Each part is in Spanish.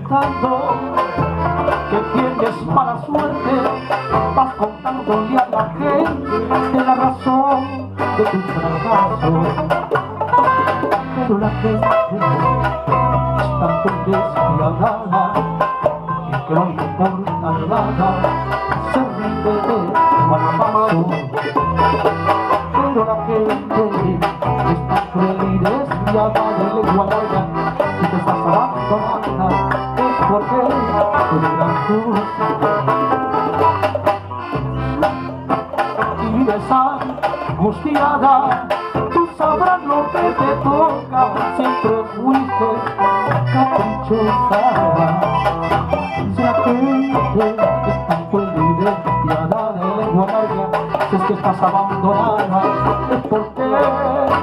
contando que tienes mala suerte, vas contándole a la gente la razón de tus fracasos. Pero la gente es tanto despiadada que no le importa nada, se ríe de tu paso. Pero la gente es tan cruel y despiadada de lengua larga, si te estás abandonada es porque tu gran cruz. Y vives angustiada, tú sabrás lo que te toca, siempre fuiste caprichosa. Si la gente es tan cruel y despiadada de lengua larga, si es que estás abandonada es porque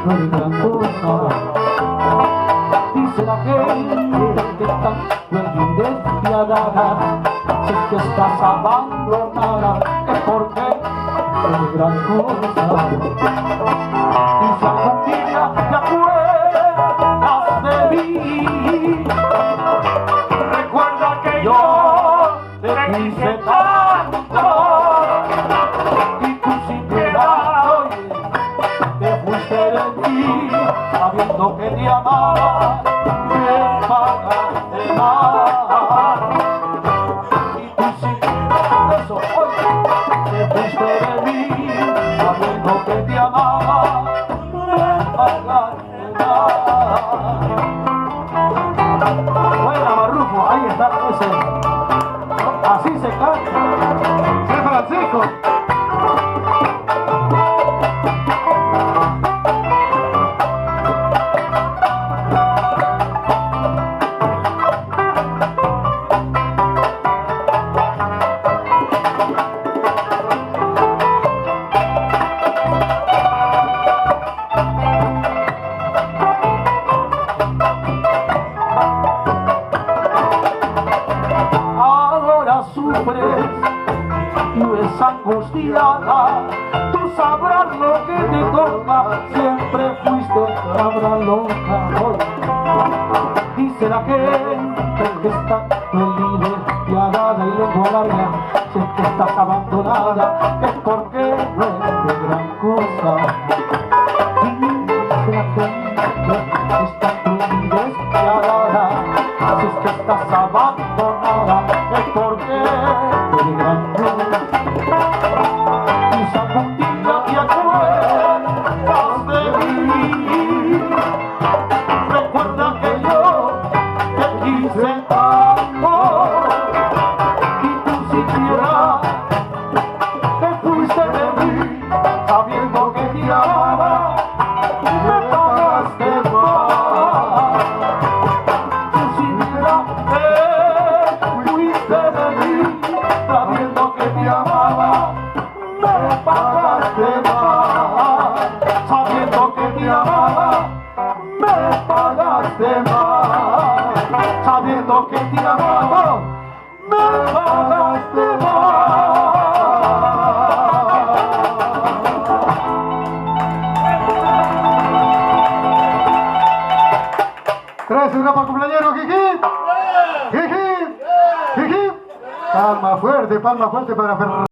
no eres gran cosa. Dice la gente que es tan cruel y despiadada, si es que estás abandonada es porque no eres gran cosa. Y si algún día te acuerdas de mí, recuerda que yo te quise tanto y tú sin piedad te fuiste de mí, sabiendo que te amaba, me pagaste mal. Y tú sin piedad, eso, te fuiste de mí, sabiendo que te amaba, me pagaste mal. Buena, Marrufo, ahí está ese. Así se canta. ¡San Francisco! Sufres y ves angustiada, tú sabrás lo que te toca, siempre fuiste cabra loca. Dice la gente que está cruel y despiadada y lengua larga, si es que estás abandonada es porque no eres de gran cosa. Dice la gente que está cruel y despiadada, si es que estás abandonada es porque eres gran cosa. Y si algún día te acuerdas de mí, recuerda que yo te quise tanto y tú siquiera te fuiste de mí, sabiendo que te amaba, me pagaste mal. Tú siquiera te fuiste de mí, sabiendo que te amaba, me pagaste mal. Sabiendo que te amaba, me pagaste mal. Sabiendo que te amaba, me pagaste mal. 13, una para el cumpleañero, Jiji. Jiji. Jiji. Palma fuerte para Ferrer.